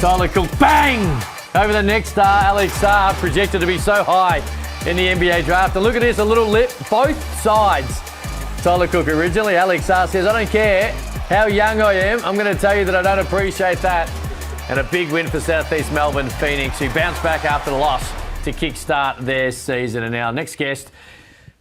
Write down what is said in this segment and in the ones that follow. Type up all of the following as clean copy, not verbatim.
Tyler Cook, bang! Over the next star, Alex Sarr, projected to be so high in the NBA draft. And look at this, a little lip, both sides. Tyler Cook originally, Alex Sarr says, I don't care how young I am, I'm going to tell you that I don't appreciate that. And a big win for Southeast Melbourne Phoenix, who bounced back after the loss to kickstart their season. And our next guest,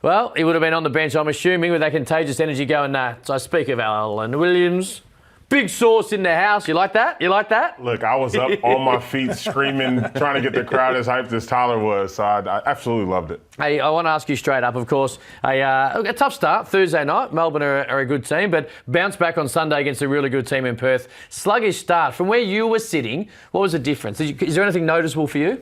well, he would have been on the bench, I'm assuming, with that contagious energy going nuts. I speak of Alan Williams. Big sauce in the house. You like that? You like that? Look, I was up on my feet screaming, trying to get the crowd as hyped as Tyler was. So I absolutely loved it. Hey, I want to ask you straight up, of course, a tough start Thursday night. Melbourne are a good team, but bounced back on Sunday against a really good team in Perth. Sluggish start. From where you were sitting, what was the difference? Is there anything noticeable for you?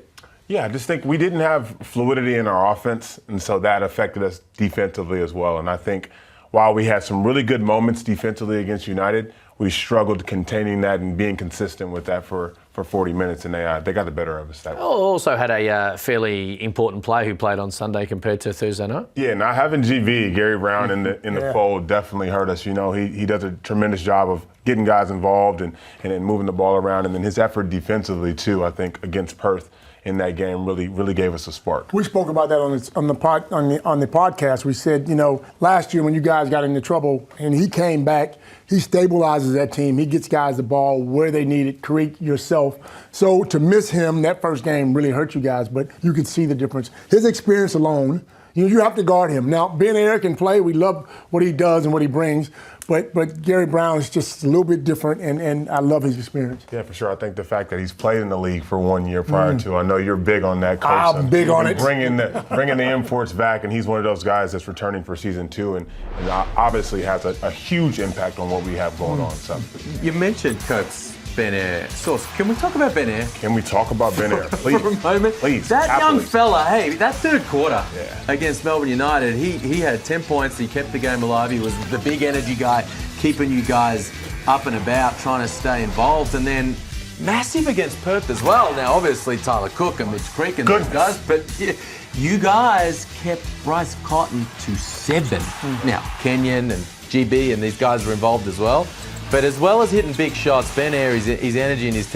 Yeah, I just think we didn't have fluidity in our offense, and so that affected us defensively as well. And I think while we had some really good moments defensively against United, we struggled containing that and being consistent with that for 40 minutes, and they got the better of us that way. Also had a fairly important player who played on Sunday compared to Thursday night. Yeah, not having GB, Gary Brown, in the fold definitely hurt us. You know, he does a tremendous job of getting guys involved and moving the ball around, and then his effort defensively too, I think, against Perth in that game really gave us a spark. We spoke about that on the podcast. We said, you know, last year when you guys got into trouble and he came back, he stabilizes that team. He gets guys the ball where they need it, create yourself. So to miss him, that first game really hurt you guys, but you could see the difference. His experience alone, you have to guard him. Now, Ben Ayer can play. We love what he does and what he brings. But Gary Brown is just a little bit different, and I love his experience. Yeah, for sure. I think the fact that he's played in the league for 1 year prior to, I know you're big on that, Coach. I'm big on it. Bringing the imports back, and he's one of those guys that's returning for season 2, and obviously has a huge impact on what we have going on. So you mentioned Coach Ben Ayer. Sauce, can we talk about Ben Ayer? Can we talk about Ben Ayer, please? For a moment. Please. That young fella, hey, that third quarter against Melbourne United, he had 10 points. He kept the game alive. He was the big energy guy, keeping you guys up and about, trying to stay involved. And then massive against Perth as well. Now, obviously, Tyler Cook and Mitch Creek and those guys, but you guys kept Bryce Cotton to 7. Now, Kenyon and GB and these guys were involved as well. But as well as hitting big shots, Ben Ayer, his energy and his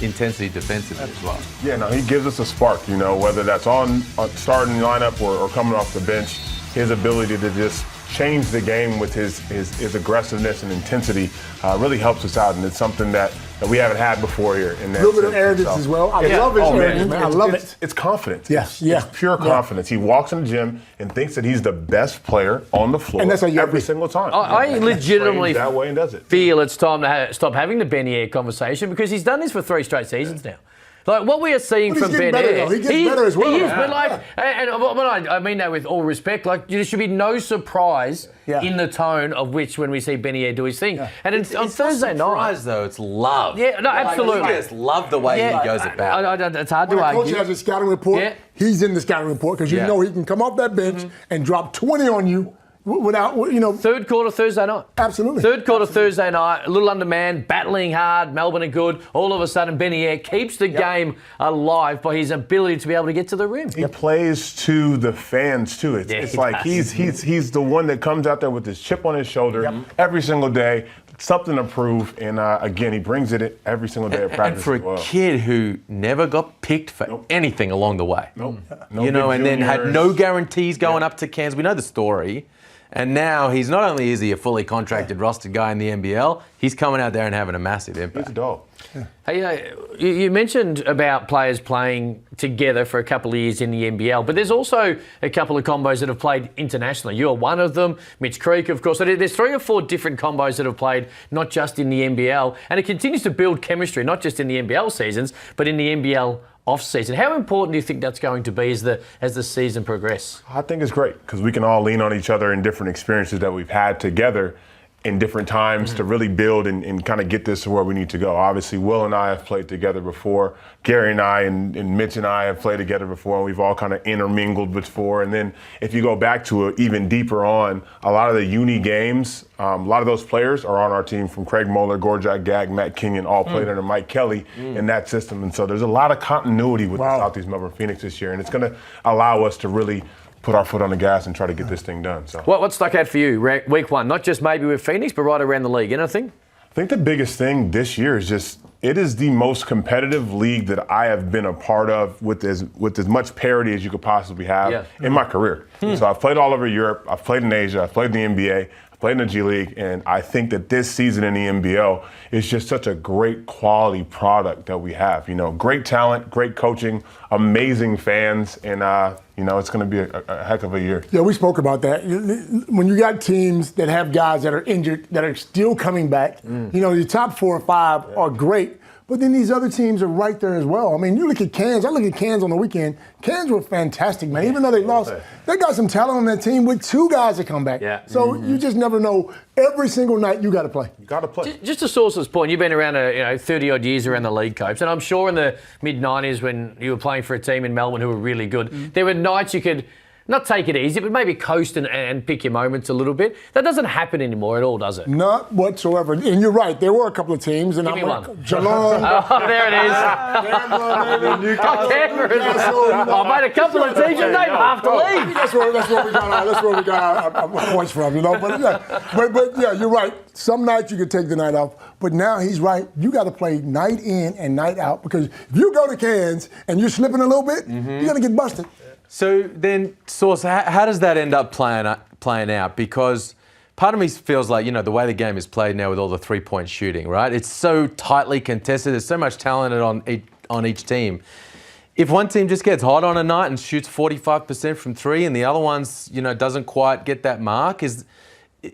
intensity defensively as well. Yeah, no, he gives us a spark, you know, whether that's on starting lineup or coming off the bench. His ability to just change the game with his aggressiveness and intensity really helps us out, and it's something that we haven't had before here. A little bit of arrogance as well. I love his arrogance, man. I love it. It's confidence. Yes, It's pure confidence. He walks in the gym and thinks that he's the best player on the floor, and that's every single time. I legitimately that way and does it. feel it's time to stop having the Ben Ayer conversation, because he's done this for 3 straight seasons now. Like what we are seeing from Ben Ayer, he gets better as well. He is, but I mean that with all respect. Like there should be no surprise in the tone of which when we see Ben Ayer do his thing. Yeah. And on Thursday night, surprise though, it's love. Yeah, no, absolutely. I just love the way he goes about it. It's hard to argue. argue. When a coach has a scouting report, he's in the scouting report because you know he can come off that bench and drop 20 on you. Without, you know. Third quarter Thursday night. Absolutely. Third quarter Thursday night, a little undermanned, battling hard, Melbourne are good. All of a sudden, Ben Ayer keeps the game alive by his ability to be able to get to the rim. He plays to the fans, too. It's like he's the one that comes out there with his chip on his shoulder every single day, something to prove, and again, he brings it in every single day of practice. And for a kid who never got picked for anything along the way. No you know, and then had no guarantees going up to Cairns. We know the story. And now he's not only is he a fully contracted rostered guy in the NBL, he's coming out there and having a massive impact. He's a dog. Hey, you mentioned about players playing together for a couple of years in the NBL, but there's also a couple of combos that have played internationally. You're one of them, Mitch Creek, of course. So there's 3 or 4 different combos that have played not just in the NBL, and it continues to build chemistry, not just in the NBL seasons, but in the NBL off-season. How important do you think that's going to be as the season progresses? I think it's great because we can all lean on each other in different experiences that we've had together in different times to really build and kind of get this to where we need to go. Obviously, Will and I have played together before. Gary and I and Mitch and I have played together before, and we've all kind of intermingled before. And then if you go back to it even deeper on, a lot of the uni games, a lot of those players are on our team, from Craig Moeller, Gorjak Gag, Matt Kenyon, all played under Mike Kelly in that system. And so there's a lot of continuity with the Southeast Melbourne Phoenix this year, and it's going to allow us to really put our foot on the gas and try to get this thing done. So, what stuck out for you week 1? Not just maybe with Phoenix, but right around the league. Anything? I think the biggest thing this year is just it is the most competitive league that I have been a part of with as much parity as you could possibly have in my career. So I've played all over Europe. I've played in Asia. I've played in the NBA. I've played in the G League. And I think that this season in the NBL is just such a great quality product that we have. You know, great talent, great coaching, amazing fans, and it's going to be a heck of a year. Yeah, we spoke about that. When you got teams that have guys that are injured, that are still coming back, the top 4 or 5 are great, but then these other teams are right there as well. I mean, you look at Cairns. I look at Cairns on the weekend. Cairns were fantastic, man. Even though they lost, they got some talent on that team with 2 guys that come back. Yeah. So you just never know. Every single night you got to play. You got to play. Just to Source's point, you've been around 30-odd years around the league, Copes, and I'm sure in the mid-90s when you were playing for a team in Melbourne who were really good, there were nights you could not take it easy, but maybe coast and pick your moments a little bit. That doesn't happen anymore at all, does it? Not whatsoever. And you're right. There were a couple of teams. And Give me one. Geelong. Oh, there it is. Oh, mate, a couple of teams, you name half the league. That's where we got our points from, But yeah, you're right. Some nights you could take the night off, but now he's right. You got to play night in and night out because if you go to Cairns and you're slipping a little bit, you're going to get busted. So then, Source, how does that end up playing out? Because part of me feels like, the way the game is played now with all the three-point shooting, right? It's so tightly contested. There's so much talent on each team. If one team just gets hot on a night and shoots 45% from 3 and the other one's, doesn't quite get that mark,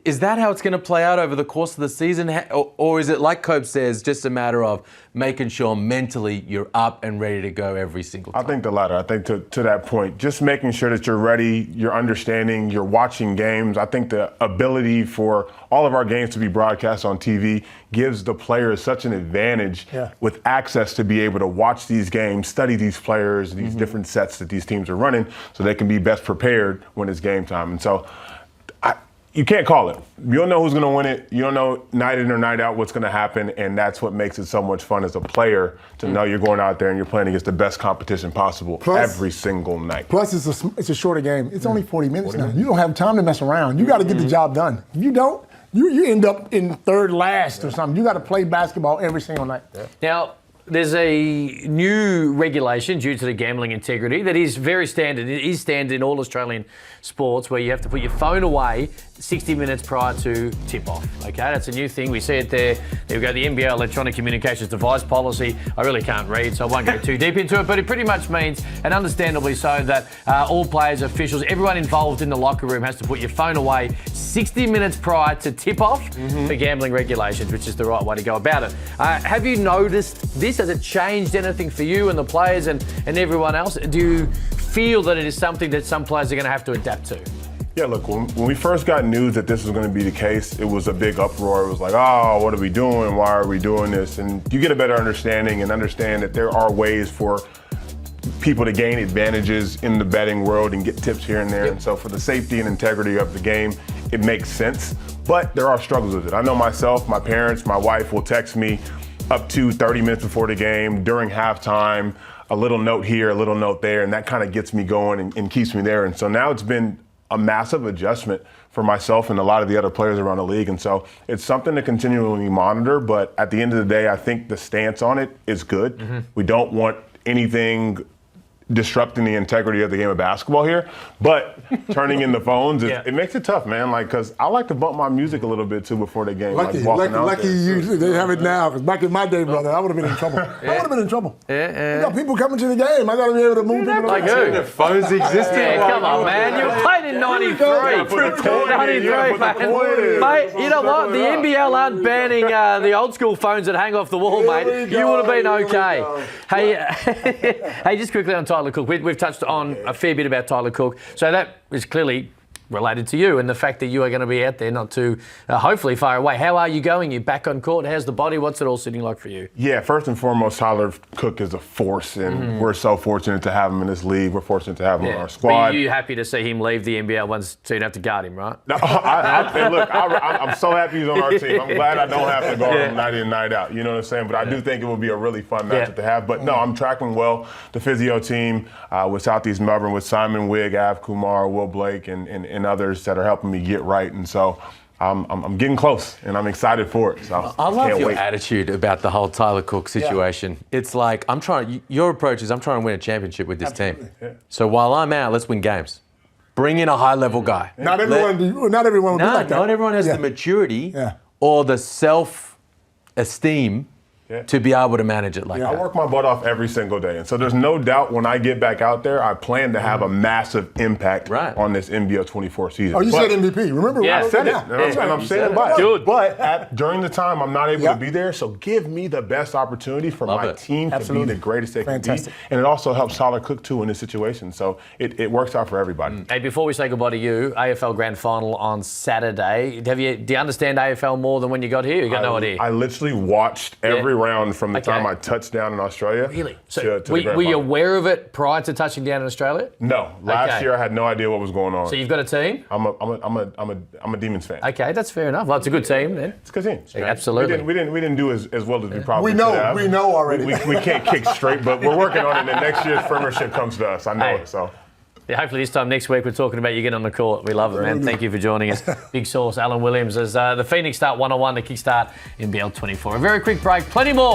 is that how it's going to play out over the course of the season? Or is it, like Cope says, just a matter of making sure mentally you're up and ready to go every single time? I think the latter. I think to that point, just making sure that you're ready, you're understanding, you're watching games. I think the ability for all of our games to be broadcast on TV gives the players such an advantage with access to be able to watch these games, study these players, these different sets that these teams are running so they can be best prepared when it's game time. And so you can't call it. You don't know who's going to win it. You don't know night in or night out what's going to happen, and that's what makes it so much fun as a player to know you're going out there and you're playing against the best competition possible every single night. Plus, it's a shorter game. It's only 40 minutes now. You don't have time to mess around. You got to get the job done. If you don't, you end up in third last or something. You got to play basketball every single night. Yeah. Now, there's a new regulation due to the gambling integrity that is very standard. It is standard in all Australian sports where you have to put your phone away 60 minutes prior to tip-off. Okay, that's a new thing. We see it there. There we go, the NBL Electronic Communications Device Policy. I really can't read, so I won't go too deep into it, but it pretty much means, and understandably so, that all players, officials, everyone involved in the locker room has to put your phone away 60 minutes prior to tip-off for gambling regulations, which is the right way to go about it. Have you noticed this? Has it changed anything for you and the players and everyone else? Do you feel that it is something that some players are going to have to adapt to? Yeah, look, when we first got news that this was going to be the case, it was a big uproar. It was like, oh, what are we doing? Why are we doing this? And you get a better understanding and understand that there are ways for people to gain advantages in the betting world and get tips here and there. And so for the safety and integrity of the game, it makes sense. But there are struggles with it. I know myself, my parents, my wife will text me up to 30 minutes before the game, during halftime, a little note here, a little note there, and that kind of gets me going and keeps me there. And so now it's been a massive adjustment for myself and a lot of the other players around the league. And so it's something to continually monitor, but at the end of the day, I think the stance on it is good. We don't want anything disrupting the integrity of the game of basketball here, but turning in the phones, it makes it tough, man. Like, because I like to bump my music a little bit too before the game. Lucky they have it now, because back in my day, brother, I would have been in trouble. I would have been in trouble. We got people coming to the game. I got to be able to move people. Like who? The phones existed. Come on, man. You played in 93. 93, man. Mate, you know what? The NBL aren't banning the old school phones that hang off the wall, mate. You would have been okay. Hey, just quickly on Tyler Cook. We've touched on a fair bit about Tyler Cook. So that is clearly related to you and the fact that you are going to be out there not too, hopefully, far away. How are you going? You back on court? How's the body? What's it all sitting like for you? Yeah, first and foremost, Tyler Cook is a force, and we're so fortunate to have him in this league. We're fortunate to have him on our squad. But you happy to see him leave the NBL once so you don't have to guard him, right? No, I'm so happy he's on our team. I'm glad I don't have to guard him night in, night out. You know what I'm saying? But I do think it will be a really fun matchup to have. But no, I'm tracking well. The physio team with Southeast Melbourne, with Simon Wigg, Av Kumar, Will Blake, and others that are helping me get right. And so I'm getting close, and I'm excited for it. So I love can't your wait. attitude about the whole Tyler Cook situation. It's like your approach is I'm trying to win a championship with this team. Yeah. So while I'm out, let's win games. Bring in a high-level guy. Not everyone will be like that. Not everyone has the maturity or the self-esteem to be able to manage it like I that. work my butt off every single day. And so there's no doubt when I get back out there, I plan to have a massive impact on this NBL 24 season. Oh, you said MVP. Remember? Yeah, I said it. Yeah. And I'm saying by it. Good. But during the time, I'm not able to be there. So give me the best opportunity for my team to be the greatest they can be. And it also helps Tyler Cook, too, in this situation. So it works out for everybody. Hey, before we say goodbye to you, AFL Grand Final on Saturday. Do you understand AFL more than when you got here? You got no idea? I literally watched every round from the time I touched down in Australia. Really? So to the were grand you final. aware of it prior to touching down in Australia? No. Last year I had no idea what was going on. So you've got a team? I'm a Demons fan. Okay, that's fair enough. Well, it's a good team then. It's a good team. Yeah, absolutely. We didn't do as well as we probably We know. should have. We know already. We can't kick straight, but we're working on it. And next year's premiership comes to us. I know Hey. it. So. Yeah, hopefully this time next week we're talking about you getting on the court. We love it, man. Thank you for joining us. Big source, Alan Williams, as the Phoenix start 101 to kickstart NBL 24. A very quick break. Plenty more.